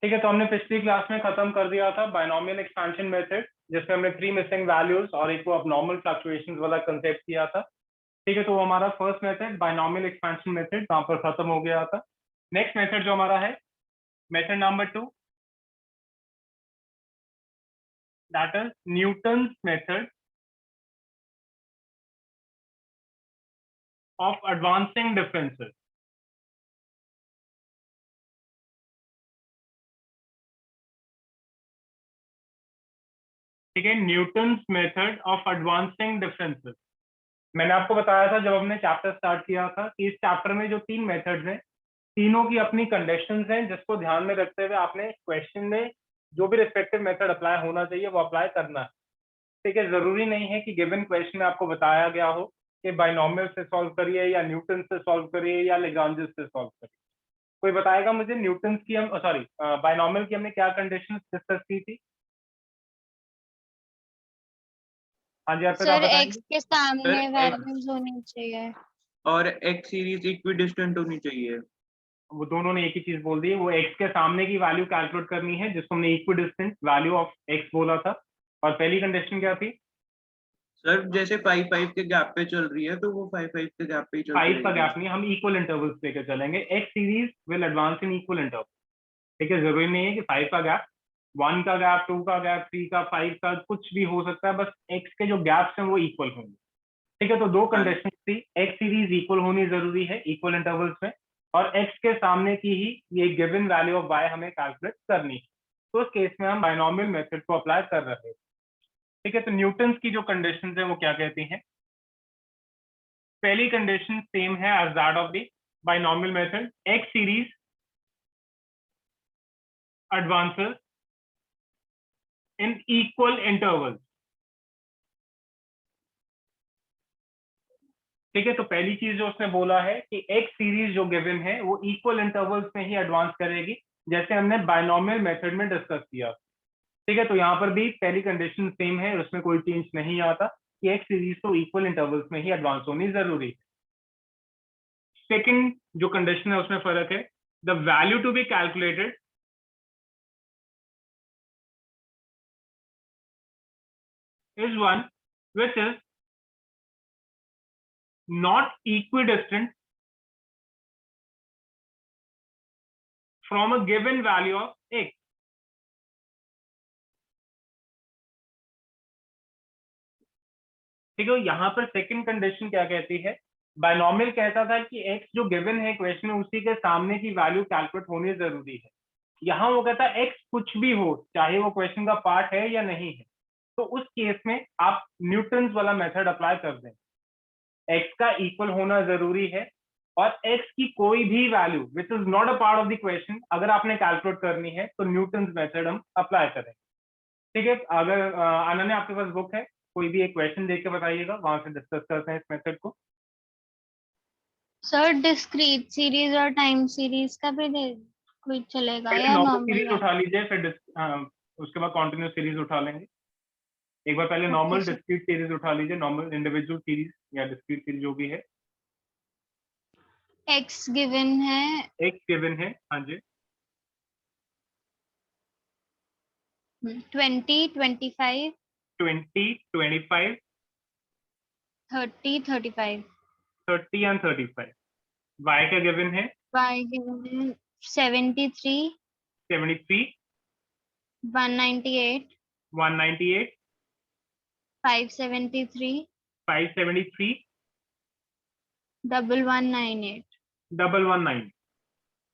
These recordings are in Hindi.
ठीक है, तो हमने पिछली क्लास में खत्म कर दिया था बायनॉमियल एक्सपेंशन मेथड, जिसमें हमने 3 मिसिंग वैल्यूज और एक वो abnormal फ्लक्चुएशंस वाला कंसेप्ट किया था। ठीक है, तो वो हमारा first method binomial expansion method वहां पर खत्म हो गया था। नेक्स्ट मेथड जो हमारा है method number 2, that is Newton's method of advancing differences. ठीक है, Newton's method of advancing differences. मैंने आपको बताया था जब हमने चैप्टर स्टार्ट किया था कि इस चैप्टर में जो 3 मेथड्स हैं, तीनों की अपनी कंडीशंस हैं, जिसको ध्यान में रखते हुए आपने क्वेश्चन में जो भी रिस्पेक्टिव मेथड अप्लाई होना चाहिए वो अप्लाई करना है। ठीक है, जरूरी नहीं है कि गिवन क्वेश्चन में आपको बताया गया हो कि बायनॉमियल से सॉल्व करिए या न्यूटन से सॉल्व करिए या लेग्रांज से सॉल्व करिए। कोई बताएगा मुझे न्यूटन की हम सॉरी बायनॉमियल की हमने क्या कंडीशन डिस्कस की थी? हाँ जी, अर्पित आप सर एक्स बताएंगे। के सामने सर वैल्यूज होनी चाहिए और एक्स सीरीज इक्विडिस्टेंट होनी चाहिए। वो दोनों ने एक ही चीज बोल दी, वो एक्स के सामने की वैल्यू कैलकुलेट करनी है, जिसको हमने इक्विडिस्टेंट वैल्यू ऑफ एक्स बोला था। और पहली कंडीशन क्या थी? सर जैसे 5 5 के गैप पे चल रही है तो वो 5 5 के गैप पे ही चलती 5 का रहेगी। गैप नहीं, हम इक्वल इंटरवल्स लेकर चलेंगे। X series will advance in equal interval. ठीक है, जरूरी नहीं है कि 5 का गैप, 1 का गैप, 2 का गैप, 3 का, 5 का, कुछ भी हो सकता है, बस एक्स के जो गैप्स हैं वो इक्वल होंगे। ठीक है, तो दो हाँ कंडीशन थी, एक्स सीरीज इक्वल होनी जरूरी है इक्वल इंटरवल्स में, और एक्स के सामने की ही ये गिवन वैल्यू ऑफ वाई हमें कैलकुलेट करनी है। तो उस केस में हम बायनॉमियल मेथड को अप्लाई कर रहे हैं। ठीक है, तो न्यूटन्स की जो कंडीशन है वो क्या कहती हैं? पहली कंडीशन सेम है as that of the binomial method, x series advances in equal intervals। ठीक है, तो पहली चीज जो उसने बोला है कि एक्स सीरीज जो गिवन है वो इक्वल इंटरवल्स में ही एडवांस करेगी, जैसे हमने बायनॉमियल मेथड में डिस्कस किया। ठीक है, तो यहाँ पर भी पहली कंडीशन सेम है, उसमें कोई चेंज नहीं आता कि एक्स सीरीज तो इक्वल इंटरवल्स में ही एडवांस होनी जरूरी है। सेकंड जो कंडीशन है उसमें फर्क है, the value to be calculated is one which is not equidistant from a given value of x। ठीक है, यहाँ पर सेकंड कंडीशन क्या कहती है? बायनॉमियल कहता था कि x जो गिवन है इक्वेशन में उसी के सामने की वैल्यू कैलकुलेट होनी जरूरी है। यहाँ वो कहता है x कुछ भी हो, चाहे वो क्वेश्चन का पार्ट है या नहीं है, तो उस केस में आप न्यूटन्स वाला मेथड अप्लाई कर दें। x का इक्वल होना जरूरी है, और x की कोई भी value which is not a part of the question अगर आपने कैलकुलेट करनी है तो न्यूटन्स मेथड हम अप्लाई करें। ठीक है, अगर अनन्य आपके पास बुक है, कोई भी एक क्वेश्चन देख के बताइएगा, वहां से डिस्कस करते हैं इस मेथड को। सर डिस्क्रीट सीरीज और टाइम सीरीज का भी कोई चलेगा पहले या नॉर्मल नॉर्मल सीरीज उठा लीजिए, फिर उसके बाद कॉन्टिन्यूस सीरीज उठा लेंगे। एक बार पहले okay normal sir discrete series उठा लीजिए, नॉर्मल इंडिविजुअल सीरीज या डिस्क्रीट सीरीज जो भी है। एक्स गिवन है एक गिवन है, हाँ जी। 20 25 20 25 30 35 30 एंड 35। वाई का गिवन है वाई गिवन है 73 73 198 198 573 573 1198। 119।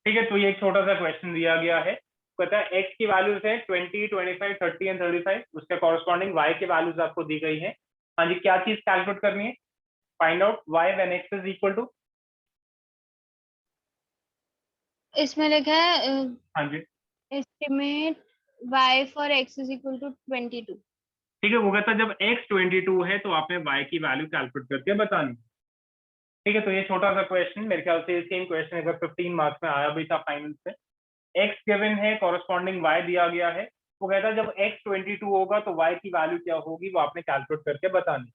ठीक है, तो ये एक छोटा सा क्वेश्चन दिया गया है, पता है एक्स की वैल्यूज है 20 25 30 एंड 35, उसके कॉरस्पॉन्डिंग वाई की वैल्यूज आपको दी गई है। हाँ जी, क्या चीज कैलकुलेट करनी है? Find out y when x is equal to. इसमें लिखा है हाँ जी, estimate y for x is equal to 22। ठीक है, वो कहता है जब एक्स 22 है तो आपने वाई की वैल्यू कैलकुलेट करके बतानी। ठीक है, तो ये छोटा सा क्वेश्चन, मेरे ख्याल से सेम क्वेश्चन अगर 15 मार्क्स में आया भी था फाइनल से। एक्स गिवन है, कॉरस्पॉन्डिंग वाई दिया गया है, वो कहता है जब एक्स 22 होगा तो वाई की वैल्यू क्या होगी वो आपने कैलकुलेट करके बतानी।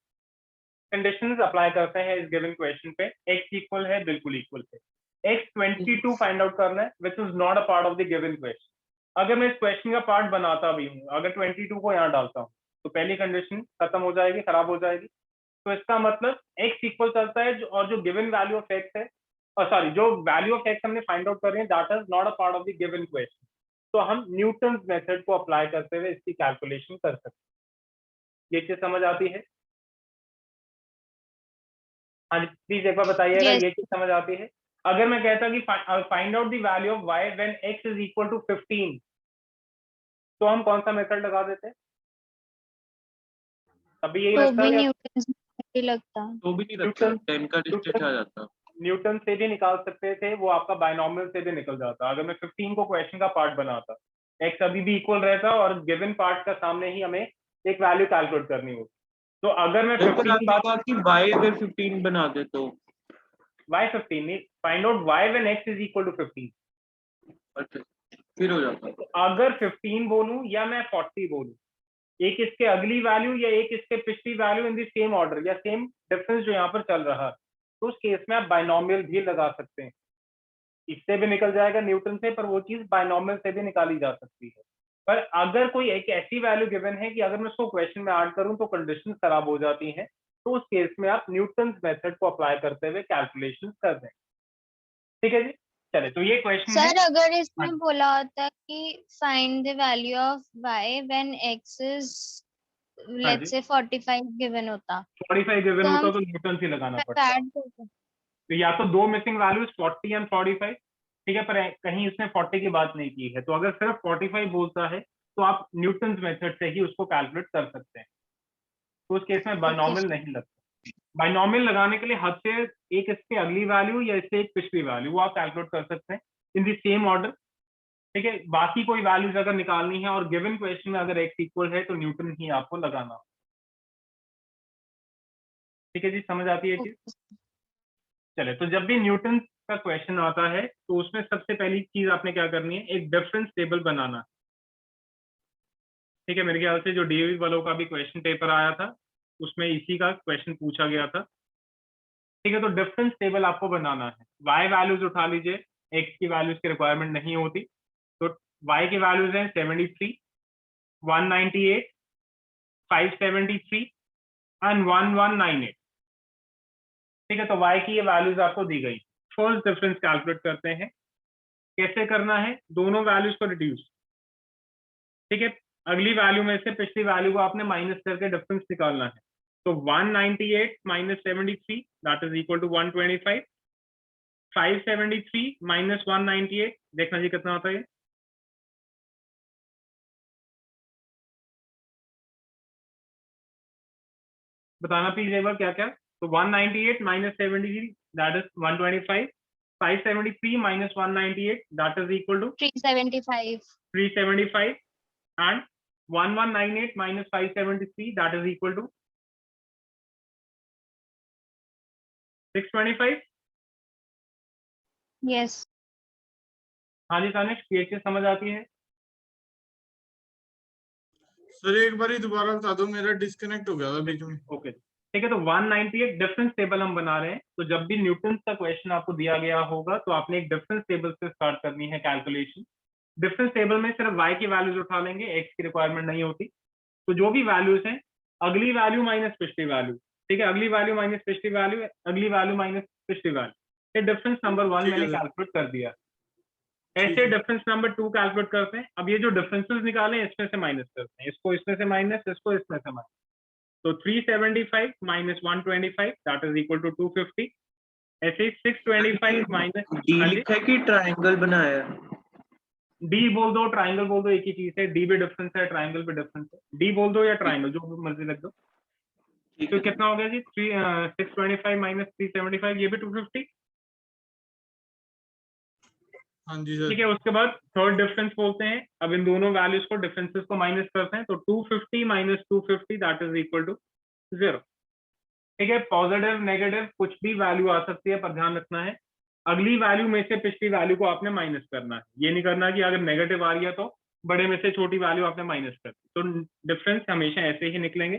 कंडीशंस अप्लाई करते हैं इस गिवन क्वेश्चन पे। एक्स इक्वल है, बिल्कुल इक्वल है। एक्स 22 फाइंड आउट करना है which is not a part of the given question. अगर मैं इस क्वेश्चन का पार्ट बनाता भी हूँ, अगर 22 को यहाँ डालता हूँ तो पहली कंडीशन खत्म हो जाएगी, खराब हो जाएगी। तो इसका मतलब x इक्वल चलता है और जो गिवन वैल्यू ऑफ x है, और सॉरी जो वैल्यू ऑफ x हमने फाइंड आउट कर रहे हैं that is not a part of the given question. तो हम न्यूटन मेथड को अप्लाई करते हुए इसकी कैलकुलेशन कर सकते हैं। ये चीज समझ आती है? हाँ जी प्लीज एक बार बताइएगा, Yes. ये चीज समझ आती है? अगर मैं कहता कि find out the value of y when x is equal to 15, तो हम कौन सा मेथड लगा देते हैं? तभी यही तो लगता भी है या न्यूटन से लगता। तो भी नहीं लगता, न्यूटन 10 का डिस्टेंस आ जाता। न्यूटन से भी निकाल सकते थे, वो आपका बायनॉमियल से भी निकल जाता। अगर मैं 15 को क्वेश्चन का पार्ट बनाता, x अभी भी इक्वल रहता और गिवन पार्ट का सामने ही हमें एक वैल्यू कैलकुलेट करनी होती। तो अगर मैं पर 15 आपने कहा कि y अगर 15 बना दे तो y 15 नहीं, find out y when x is equal to 15। अच्छा फिर हो जाता। तो अगर 15 बोलूं या मैं 40 बोलूं, एक इसके अगली वैल्यू या एक इसके पिछली value in the same order या सेम डिफरेंस जो यहाँ पर चल रहा है, तो उस केस में आप बायनॉमियल भी लगा सकते हैं। इससे भी निकल जाएगा न्यूटन से, पर वो चीज बायनॉमियल से भी निकाली जा सकती है। पर अगर कोई एक ऐसी वैल्यू गिवन है कि अगर मैं उसको क्वेश्चन में ऐड करूं तो कंडीशन खराब हो जाती हैं, तो उस केस में आप न्यूटन मेथड को अप्लाई करते हुए कैलकुलेशन कर दें। ठीक है जी, चले तो ये क्वेश्चन है। सर अगर हाँ इसमें जी, बोला होता कि find the value of y when x is हाँ लेट्स जी, से 45 गिवन होता 45 गिवन तो हम होता तो न्यूटन से लगाना पड़ता। ऐड करते। तो या तो दो मिसिंग वैल्यूज 40 एंड 45, ठीक है, पर कहीं इसने 40 की बात नहीं की है। तो अगर सिर्फ 45 बोलता है तो आप न्यूटन मेथड से ही उसको कैलकुलेट कर सकते हैं। तो उस केस में ओके बायनॉमियल नहीं लगता। बायनॉमियल लगाने के लिए हद से एक इसके अगली वैल्यू या इससे एक पिछली वैल्यू वो आप कैलकुलेट कर सकते हैं इन दी सेम ऑर्डर। ठीक है, बाकी कोई वैल्यूज अगर निकालनी है और गिवन क्वेश्चन में अगर एक्स इक्वल है तो न्यूटन ही आपको लगाना। ठीक है जी, समझ आती है चीज? चले तो जब भी न्यूटन का क्वेश्चन आता है तो उसमें सबसे पहली चीज आपने क्या करनी है, एक डिफरेंस टेबल बनाना। ठीक है, मेरे ख्याल से जो डीएवी वालों का भी क्वेश्चन पेपर आया था उसमें इसी का क्वेश्चन पूछा गया था। ठीक है, तो डिफरेंस टेबल आपको बनाना है। वाई वैल्यूज उठा लीजिए, एक्स की वैल्यूज की रिक्वायरमेंट नहीं होती। तो वाई की वैल्यूज हैं 73, 198, 573 एंड 1198। ठीक है, तो वाई की ये वैल्यूज आपको दी गई। फर्स्ट डिफरेंस कैलकुलेट करते हैं। कैसे करना है, दोनों वैल्यूज को रिड्यूस। ठीक है, अगली वैल्यू में से पिछली वैल्यू को आपने माइनस करके डिफरेंस निकालना है। तो 198 minus 73 that is equal to 125। 573 minus 198 देखना जी कितना होता है ये। बताना प्लीज एक बार क्या क्या। तो 198 minus 73 that is 125। 573 minus 198 that is equal to 375 375 and 1198 minus 573 that is equal to 625। Yes हाँ जी तानिश, ये चीज समझ आती है? सर एक बार ही दोबारा बता दो, मेरा डिस्कनेक्ट हो गया था बीच में। ओके ठीक है, तो 198 डिफरेंस टेबल हम बना रहे हैं। तो जब भी न्यूटन का क्वेश्चन आपको दिया गया होगा तो आपने एक डिफरेंस टेबल से स्टार्ट करनी है कैलकुलेशन। डिफरेंस टेबल में सिर्फ y की वैल्यूज उठा लेंगे, x की रिक्वायरमेंट नहीं होती। तो जो भी वैल्यूज हैं, अगली वैल्यू माइनस पिछली वैल्यू, ठीक है, अगली वैल्यू माइनस पिछली वैल्यू, अगली वैल्यू माइनस पिछली वैल्यू। ये डिफरेंस नंबर 1 ठीक है मैंने सर। कैलकुलेट कर दिया। ठीक ऐसे है। डिफरेंस नंबर 2 कैलकुलेट करते हैं। अब ये जो डिफरेंसेस निकाले इसमें से माइनस करते हैं, इसको इसमें से माइनस, इसको इसमें से माइनस। तो 375 minus 125 that is equal to 250। ऐसे ही 625 माइनस, डी हाँ जी, लिखा है कि ट्रायंगल बनाया है? डी बोल दो, ट्राइंगल बोल दो, एक ही चीज है। डी भी डिफरेंस है, ट्राइंगल भी डिफरेंस है। डी बोल दो या ट्राइंगल, जो मर्जी लग दो। ठीक तो है कितना हो गया जी, 625 माइनस 375, ये भी 250। हाँ जी ठीक सर। है, उसके बाद थर्ड डिफरेंस बोलते हैं। अब इन दोनों वैल्यूज को, डिफरेंसेस को माइनस करते हैं। तो 250 minus 250 that is equal to 0। ठीक है, पॉजिटिव नेगेटिव कुछ भी वैल्यू आ सकती है, पर ध्यान रखना है अगली वैल्यू में से पिछली वैल्यू को आपने माइनस करना है। ये नहीं करना कि अगर नेगेटिव आ रही है तो बड़े में से छोटी वैल्यू आपने माइनस कर दी। तो डिफरेंस हमेशा ऐसे ही निकलेंगे।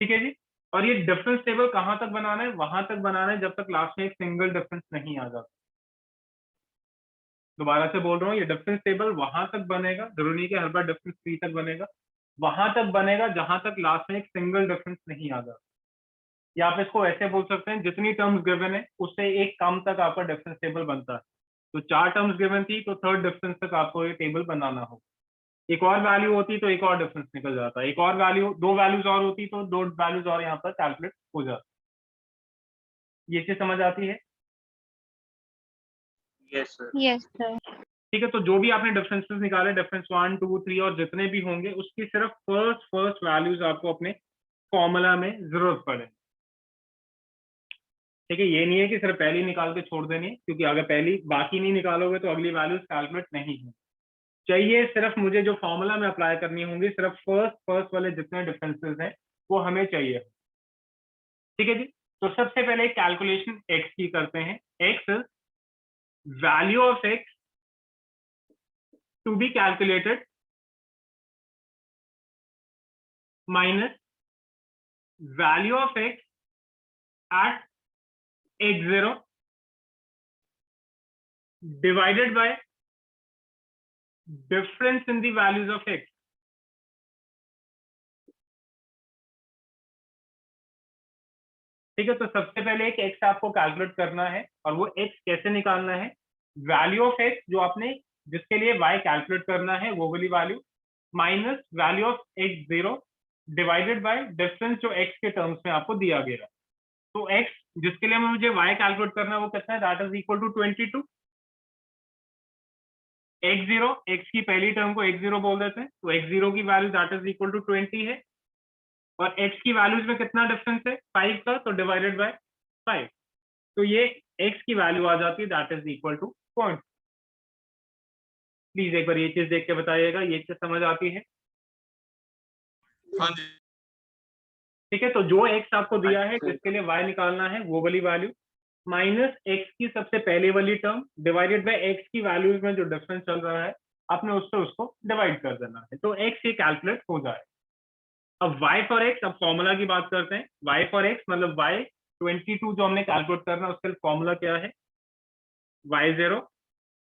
ठीक है जी, और ये डिफरेंस टेबल कहां तक बनाना है, वहां तक बनाना है जब तक लास्ट में एक सिंगल डिफरेंस नहीं आ जाता। दोबारा से बोल रहा हूँ, ये डिफरेंस टेबल वहां तक बनेगा, जरूरी नहीं कि हर बार डिफरेंस 3 तक बनेगा, वहां तक बनेगा जहां तक लास्ट में एक सिंगल डिफरेंस नहीं आ जाता। या आप इसको ऐसे बोल सकते हैं, जितनी टर्म्स गिवन है उससे एक कम तक आपका डिफरेंस टेबल बनता है। तो 4 टर्म्स गिवन थी तो थर्ड डिफरेंस तक आपको ये टेबल बनाना हो। एक और वैल्यू होती तो एक और डिफरेंस निकल जाता, एक और वैल्यू, 2 वैल्यूज और होती तो 2 वैल्यूज और यहाँ पर कैलकुलेट हो जाता। ये चीज समझ आती है? Yes sir. Yes sir. ठीक है, तो जो भी आपने डिफरेंसेस निकाले, डिफरेंस 1 2 3 और जितने भी होंगे, उसकी सिर्फ फर्स्ट वैल्यूज आपको अपने फॉर्मूला में जरूरत पड़े। ठीक है, ये नहीं है कि सिर्फ पहली निकाल के छोड़ देनी है, क्योंकि अगर पहली बाकी नहीं निकालोगे तो अगली वैल्यूज कैलकुलेट नहीं है। चाहिए सिर्फ मुझे जो फॉर्मूला में अप्लाई करनी होंगी, सिर्फ फर्स्ट वाले जितने डिफरेंसेस हैं वो हमें चाहिए। ठीक है जी, तो सबसे पहले कैलकुलेशन एक्स की करते हैं। X is value of x to be calculated minus value of x at x0 divided by difference in the values of x। ठीक है, तो सबसे पहले एक x आपको कैलकुलेट करना है, और वो x कैसे निकालना है? वैल्यू ऑफ x जो आपने जिसके लिए y कैलकुलेट करना है वो वाली value, minus value of x0 divided by difference जो x के टर्म्स में आपको दिया गया। तो x जिसके लिए मुझे y कैलकुलेट करना है वो कितना है? That is equal to 22। x0, x की पहली टर्म को x0 बोल देते हैं, तो x0 की value that is equal to 20 है, और x की वैल्यूज में कितना डिफरेंस है? 5 का, तो डिवाइडेड बाय 5। तो ये x की वैल्यू आ जाती है that is equal two point. Please एक बार ये चीज देख के बताइएगा, ये चीज समझ आती है? हाँ जी। ठीक है, तो जो x आपको दिया है अच्छा। जिसके लिए y निकालना है वो वाली वैल्यू, माइनस x की सबसे पहले वाली टर्म डिवाइडेड बाय x की वैल्यूज में जो डिफरेंस चल रहा है आपने उससे उसको डिवाइड कर देना है, तो x ये कैलकुलेट हो जाए। अब y फॉर x, अब फॉर्मूला की बात करते हैं। y फॉर x मतलब y 22 जो हमने कैलकुलेट करना है उसके लिए फॉर्मूला क्या है? y0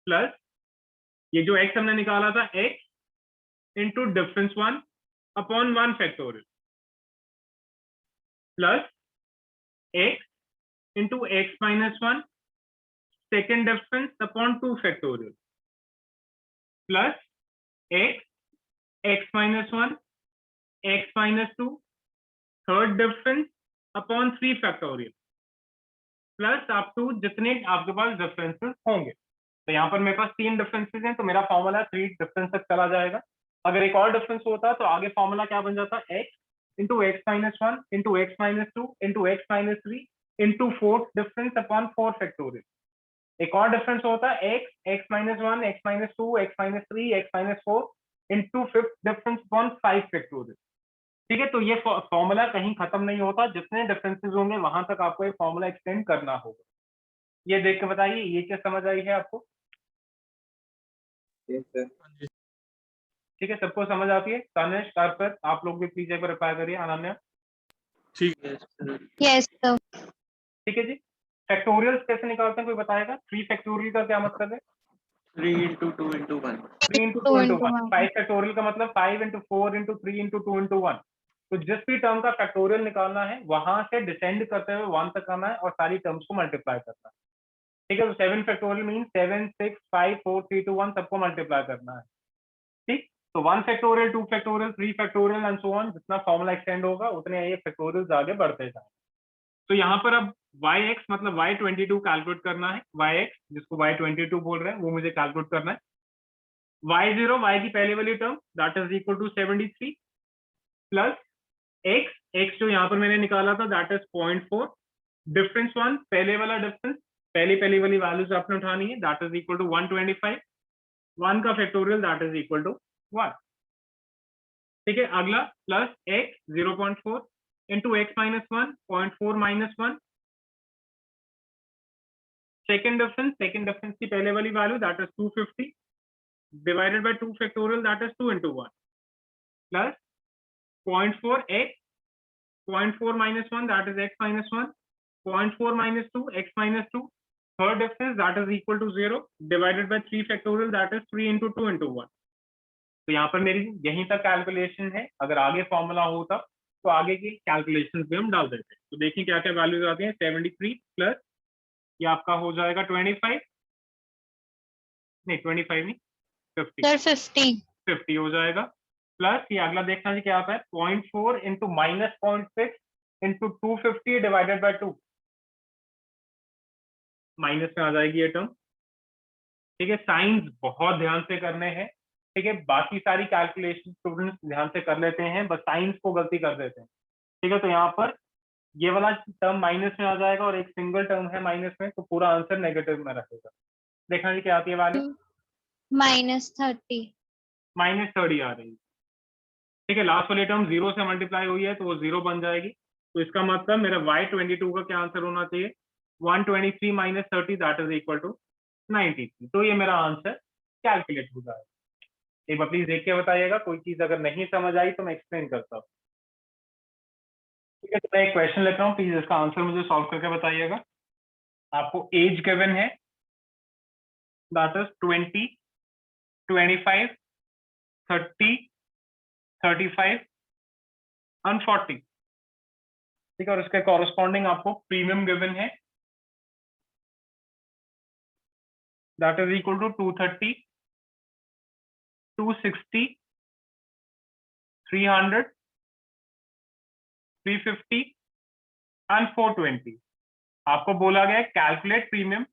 प्लस ये जो x हमने निकाला था x into difference 1 upon 1 factorial plus x into x minus 1 second difference upon 2 factorial plus x minus 1 x minus 2 third difference upon 3 factorial plus up to जितने आपके पास डिफरेंसेस होंगे। तो यहाँ पर मेरे पास 3 डिफरेंसेस हैं, तो मेरा फॉर्मूला 3 डिफरेंस तक चला जाएगा। अगर एक और डिफरेंस होता तो आगे फॉर्मूला क्या बन जाता? x into x minus 1 into x minus 2 into x minus 3 into 4th difference upon 4 factorial। एक और डिफरेंस होता है x minus 1 x minus 2 x minus 3 x minus 4 into 5th difference upon 5 factorial। ठीक है, तो ये फॉर्मूला कहीं खत्म नहीं होता, जितने डिफरेंसेस होंगे वहां तक आपको ये फॉर्मूला एक्सटेंड करना होगा। ये देख के बताइए, ये क्या समझ आई है आपको? Yes sir. ठीक है, सबको समझ आती है? तनिष, कार्पेट, आप लोग भी प्लीज एक बार रिप्लाई करिए। अनन्या? ठीक। Yes sir. Yes sir. ठीक है जी, फैक्टोरियल्स कैसे निकालते हैं कोई बताएगा? 3 फैक्टोरियल का क्या मतलब है? 3 into 2 into 1। 3 into 2 into 1। 5 factorial का मतलब 5 into 4 into 3 into 2 into 1। तो जिस भी टर्म का फैक्टोरियल निकालना है वहां से डिसेंड करते हुए 1 तक आना है और सारी टर्म्स को मल्टीप्लाई करना है। ठीक है, तो 7 फैक्टोरियल मीन 7 6 5 4 3 2 1 सबको मल्टीप्लाई करना है। ठीक, तो 1 factorial 2 factorial 3 factorial and so on, जितना फॉर्मूला एक्सटेंड होगा उतने ये फैक्टोरियल्स आगे बढ़ते जाएंगे। तो यहाँ पर अब yx मतलब y22 कैलकुलेट करना है। yx जिसको y22 बोल रहे हैं वो मुझे कैलकुलेट करना है। y0 y की पहले वाली term that is equal to 73 plus x जो यहाँ पर मैंने निकाला था दैट इज 0.4 डिफरेंस 1 पहले वाला डिफरेंस, पहली वाली वैल्यूज आपने उठानी है दैट इज इक्वल टू 125 1 का factorial that is equal to 1। ठीक है, अगला plus x 0.4 into x minus 1 0.4 minus 1 second difference की पहले वाली value that is 250 divided by 2 factorial that is 2 into 1 plus 0.4 x 0.4 minus 1 that is x minus 1 0.4 minus 2 x minus 2 third difference that is equal to 0 divided by 3 factorial that is 3 into 2 into 1. तो यहाँ पर मेरी यहीं तक कैलकुलेशन है, अगर आगे फॉर्मूला होता तो आगे की कैलकुलेशंस भी हम डाल देते। तो देखिए क्या क्या वैल्यूज आती हैं। 73 प्लस ये आपका हो जाएगा 25, नहीं 25 नहीं 50, 50 हो जाएगा, प्लस ये अगला देखना जी क्या आता है 0.4 into minus 0.6 into 250 divided by 2, minus में आ जाएगी ये टर्म। ठीक है, साइंस बहुत ध्यान से करने हैं। ठीक है, बाकी सारी कैलकुलेशन स्टूडेंट्स ध्यान से कर लेते हैं, बस साइंस को गलती कर देते हैं। ठीक है, तो यहाँ पर ये वाला टर्म माइनस में आ जाएगा और एक सिंगल टर्म है माइनस में, तो पूरा आंसर नेगेटिव में रहेगा। देखना जी क्या आती है वैल्यू, -30 -30 आ रही है। ठीक है, लास्ट वाली टर्म 0 से मल्टीप्लाई हुई है तो वो 0 बन जाएगी। तो इसका मतलब मेरा y22 का क्या आंसर होना चाहिए, 123 minus 30 that is equal to 93। तो ये मेरा आंसर कैलकुलेट हो जाएगा। एक बार प्लीज देख के बताइएगा, कोई चीज अगर नहीं समझ आई तो मैं एक्सप्लेन करता हूँ। ठीक है, तो मैं एक क्वेश्चन लिख रहा हूँ, प्लीज इसका आंसर मुझे सॉल्व करके बताइएगा। आपको एज गिवन है दैट इज 20, 25, 30, 35 एंड 40। ठीक है, और इसके कॉरेस्पॉन्डिंग आपको प्रीमियम गिवन है that is equal to 230, 260, 300, 350 and 420। आपको बोला गया है calculate premium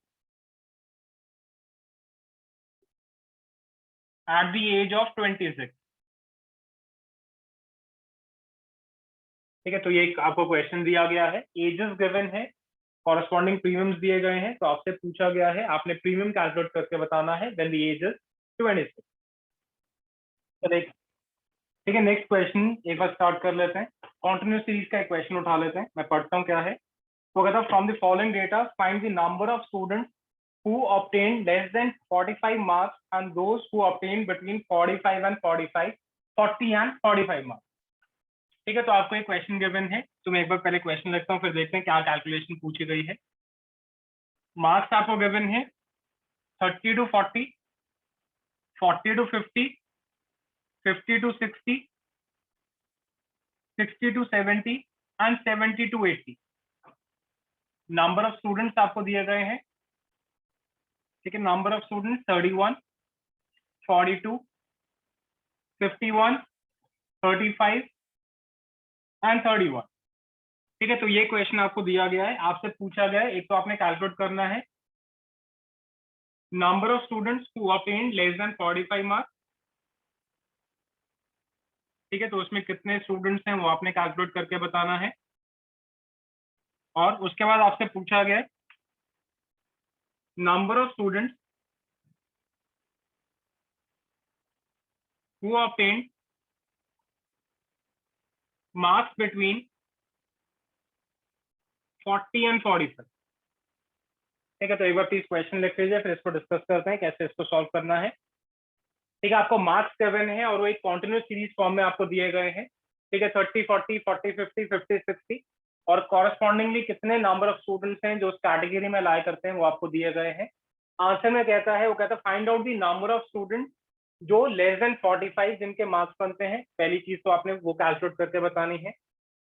at the age of 26। ठीक है, तो ये आपको क्वेश्चन दिया गया है, एजेस गिवन है, कॉरेस्पॉन्डिंग प्रीमियम्स दिए गए हैं, तो आपसे पूछा गया है आपने प्रीमियम कैलकुलेट करके बताना है व्हेन द एज इज 26। ठीक है, नेक्स्ट क्वेश्चन एक बार स्टार्ट कर लेते हैं। कॉन्टिन्यूस सीरीज का एक क्वेश्चन उठा लेते हैं, मैं पढ़ता हूँ क्या है। तो कहता है from the following data find the number of students who obtained less than 45 marks and those who obtained between 45 and 45, 40 and 45 marks। ठीक है, तो आपको एक क्वेश्चन गिवन है, तो मैं एक बार पहले क्वेश्चन लिखता हूँ, फिर देखते हैं क्या कैलकुलेशन पूछी गई है। मार्क्स आपको गिवन है 30 to 40, 40 to 50, 50 to 60, 60 to 70 and 70 to 80। Number of students आपको दिए गए हैं। ठीक है, नंबर ऑफ स्टूडेंट्स 31, 42, 51, 35 एंड 31। ठीक है, तो ये क्वेश्चन आपको दिया गया है, आपसे पूछा गया है, एक तो आपने कैलकुलेट करना है number of students who obtained less than 45 marks. ठीक है, तो उसमें कितने स्टूडेंट्स हैं वो आपने कैलकुलेट करके बताना है। और उसके बाद आपसे पूछा गया number of students who obtained marks between 40 and 45। ठीक है, तो एक बार प्लीज क्वेश्चन लिख लीजिए, फिर इसको डिस्कस करते हैं कैसे इसको सॉल्व करना है। ठीक है, आपको मार्क्स गिवन है और वो एक कॉन्टिन्यूस सीरीज फॉर्म में आपको दिए गए हैं। ठीक है, 30, 40, 40, 50, 50, 60 और कॉरेस्पॉन्डिंगली कितने नंबर ऑफ स्टूडेंट्स हैं जो उस कैटेगरी में लाई करते हैं वो आपको दिए गए हैं। आंसर में कहता है, वो कहता है find out the number of student जो लेस देन 45 जिनके मार्क्स बनते हैं। पहली चीज तो आपने वो कैलकुलेट करके बतानी है,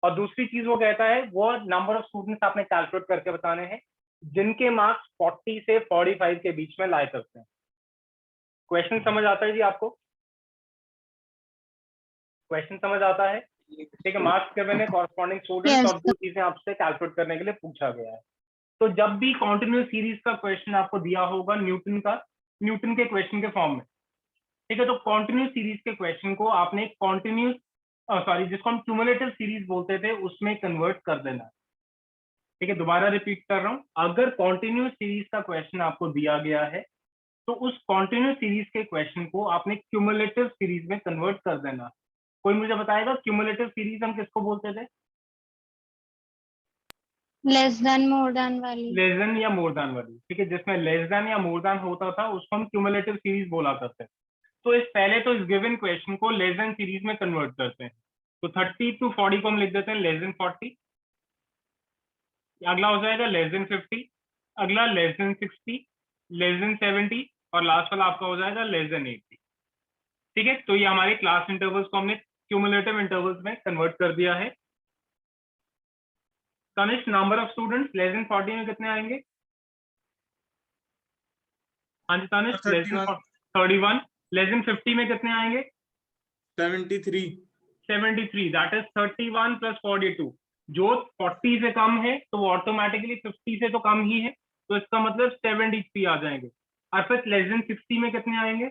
और दूसरी चीज वो कहता है वो नंबर ऑफ स्टूडेंट्स आपने कैलकुलेट करके बताने हैं जिनके मार्क्स 40 से 45 के बीच में लाई करते हैं। क्वेश्चन समझ आता है जी आपको? क्वेश्चन समझ आता है? ठीक है, मार्क्स गिवन है, कॉरेस्पॉन्डिंग स्टूडेंट्स और दो चीजें आपसे कैलकुलेट करने के लिए पूछा गया है। तो जब भी कॉन्टिन्यूस सीरीज का क्वेश्चन आपको दिया होगा न्यूटन के क्वेश्चन के फॉर्म में, ठीक है, तो कॉन्टिन्यूस सीरीज के क्वेश्चन को आपने कॉन्टिन्यूस जिसको हम क्यूमुलेटिव सीरीज बोलते थे उसमें कन्वर्ट कर देना। ठीक है, दोबारा रिपीट कर रहा हूं, अगर कॉन्टिन्यूस सीरीज का क्वेश्चन आपको दिया गया है तो उस कॉन्टिन्यूस सीरीज के क्वेश्चन को आपने क्यूमुलेटिव सीरीज में कन्वर्ट कर देना। कोई मुझे बताएगा क्यूमुलेटिव सीरीज हम किसको बोलते थे? लेस देन मोर देन वाली। लेस देन या मोर देन वाली। ठीक है, जिसमें लेस देन या मोर देन होता था उसको हम क्यूमुलेटिव सीरीज बोला करते हैं। तो इस पहले तो इस गिवन क्वेश्चन को लेस देन सीरीज में कन्वर्ट करते हैं। तो 30 to 40 को हम लिख देते हैं लेस देन 40, अगला हो जाएगा लेस देन 50, अगला लेस देन 60, लेस देन 70 और लास्ट वाला आपका हो जाएगा लेस देन 80। ठीक है, तो ये हमारे क्लास इंटरवल्स को हमने क्यूमुलेटिव इंटरवल्स में कन्वर्ट कर दिया है। Tanishq, number of students less than 40 में कितने आएंगे? हाँ जी Tanishq, less than 31। Less than 50 में कितने आएंगे? 73। 73, दैट इज 31 प्लस 42। जो 40 से कम है तो वो ऑटोमेटिकली 50 से तो कम ही है, तो इसका मतलब 73 आ जाएंगे। और फिर लेस देन 60 में कितने आएंगे?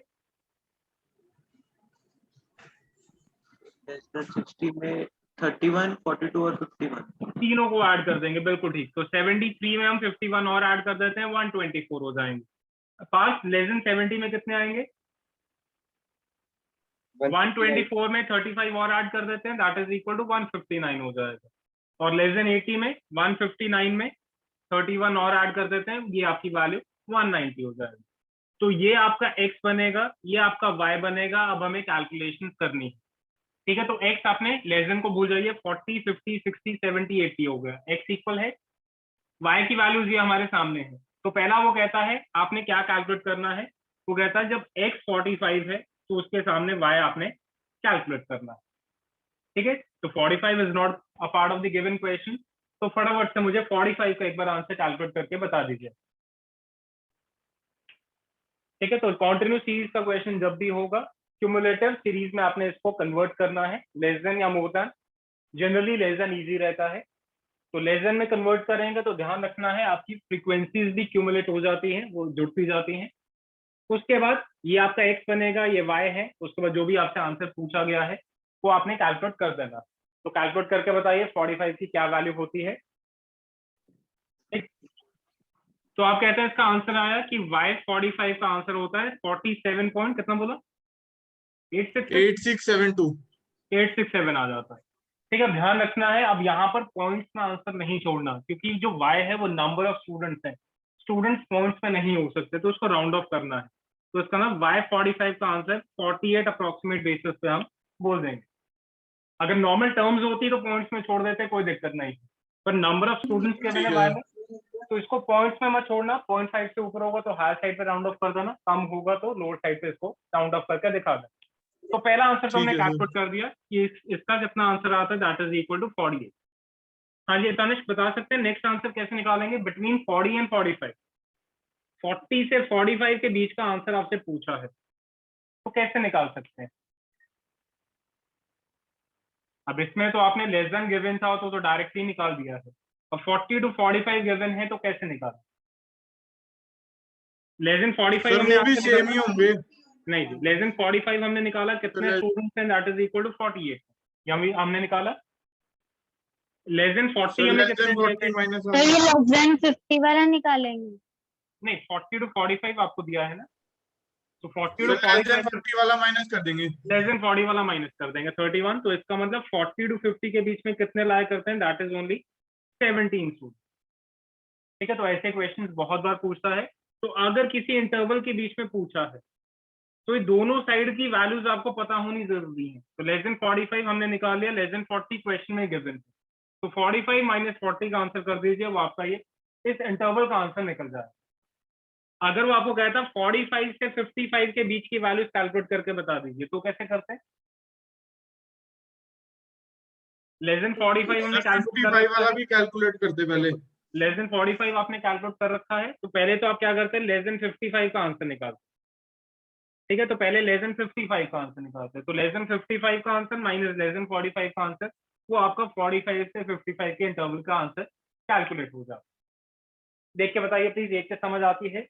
60 में 31, 42 और 51 तीनों को ऐड कर देंगे, बिल्कुल ठीक। तो 73 में हम 51 और ऐड कर देते हैं, 124 हो जाएंगे। पास लेस देन 70 में कितने आएंगे? 124 में 35 और ऐड कर देते हैं, दैट इज इक्वल टू 159 हो जाएगा। और लेस देन 80 में 159 में 31 और ऐड कर देते हैं, ये आपकी वैल्यू 190 हो जाएगी। तो ये आपका x बनेगा, ये आपका y बनेगा। अब हमें कैलकुलेशन करनी है, ठीक है। तो x आपने लेस देन को भूल जाइए, 40, 50, 60, 70, 80 हो गया। x इक्वल है, y की वैल्यूज ये हमारे सामने है। तो पहला वो कहता है आपने क्या कैलकुलेट करना है, वो कहता है जब x 45 है तो उसके सामने y आपने कैलकुलेट करना है, ठीक है। तो 45 is not a part of the given question, तो फटाफट से मुझे 45 का एक बार आंसर कैलकुलेट करके बता दीजिए, ठीक है। तो कॉन्टिन्यूस सीरीज का क्वेश्चन जब भी होगा, क्यूमुलेटिव सीरीज में आपने इसको कन्वर्ट करना है, लेस देन या more than. Generally less than easy रहता है, तो लेस देन में कन्वर्ट करेंगे तो ध्यान रखना है आपकी फ्रीक्वेंसीज भी क्यूमुलेट हो जाती हैं, वो जुड़ती जाती हैं। उसके बाद ये आपका x बनेगा, ये y है। उसके बाद जो भी आपसे आंसर पूछा गया है वो आपने कैलकुलेट कर देना। तो कैलकुलेट करके बताइए 45 की क्या वैल्यू होती है। तो आप कहते हैं इसका आंसर आया कि y 45 का आंसर होता है 47 पॉइंट कितना बोला, 8672। 867 आ जाता है, ठीक है। ध्यान रखना है, अब यहाँ पर पॉइंट्स में आंसर नहीं छोड़ना, क्योंकि जो y है वो नंबर ऑफ स्टूडेंट्स है, स्टूडेंट्स पॉइंट्स में नहीं हो सकते, तो उसको राउंड ऑफ करना है। तो इसका ना y 45 का आंसर 48 अप्रोक्सीमेट बेसिस पे हम बोल देंगे। अगर नॉर्मल टर्म्स होती तो पॉइंट्स में छोड़ देते, कोई दिक्कत नहीं, पर नंबर ऑफ स्टूडेंट्स के ठीक मैंने है। y में, तो इसको पॉइंट्स में मत छोड़ना। 0.5 से ऊपर होगा तो हायर साइड पे राउंड ऑफ कर देना, कम होगा तो लोअर साइड पे इसको राउंड ऑफ करके दिखा देना। तो पहला आंसर तो हमने ठीक है, कैलकुलेट कर दिया कि इसका कितना आंसर आता है, दैट इज इक्वल टू 48। हाँ जी तनिष्क, बता सकते हैं नेक्स्ट आंसर कैसे निकालेंगे? बिटवीन 40 एंड 45, 40 से 45 के बीच का आंसर आपसे पूछा है, तो कैसे निकाल सकते हैं? अब इसमें तो आपने लेस देन गिवन था तो डायरेक्टली निकाल दिया है। अब 40 to 45 गिवन है तो कैसे निकालें? लेस देन 45 सर हमने वो भी आंसर सेम ही निकाला, होंगे। नहीं जी, लेस देन 45 हमने निकाला, कितने चलिए। स्टूडेंट्स हैं, दैट इज इक्वल टू 48। हमने निकाला लेस देन 40 सर हमें लेस कितने देन दिए 40 थे? माइनस तो ये लेस देन 50 वाला निकालेंगे। नहीं, 40 to 45 आपको दिया है ना, तो 40 to सर लेस देन 45 40 वाला माइनस कर देंगे। लेस देन 40 वाला माइनस कर देंगे 31। तो इसका मतलब 40 to 50 के बीच में कितने लाया करते हैं, दैट इज ओनली 17 स्टूडेंट, ठीक है। तो ऐसे क्वेश्चन बहुत बार पूछता है। तो अगर किसी इंटरवल के बीच में पूछा है तो ये दोनों साइड की वैल्यूज आपको पता होनी जरूरी है। तो लेस देन 45 हमने निकाल लिया, लेस देन 40 क्वेश्चन में गिवन, तो 45 माइनस 40 का आंसर कर दीजिए, वो आपका ये इस इंटरवल का आंसर निकल जाए। अगर वो आपको कहता 45 से 55 के बीच की वैल्यूज कैलकुलेट करके बता दीजिए, तो कैसे करते हैं? लेस देन 45 हमने सर कैलकुलेट कर 55 रखा वाला है, भी कैलकुलेट करते पहले। लेस देन 45 आपने कैलकुलेट कर रखा है, तो पहले तो आप क्या करते हैं, लेस देन 55 का आंसर निकालते, ठीक है। तो पहले लेस देन 55 का आंसर निकालते हैं, तो लेस देन 55 का आंसर माइनस लेस देन 45 का आंसर, वो आपका 45 से 55 के इंटरवल का आंसर कैलकुलेट हो जाता है। देख के बताइए प्लीज, एक से समझ आती है?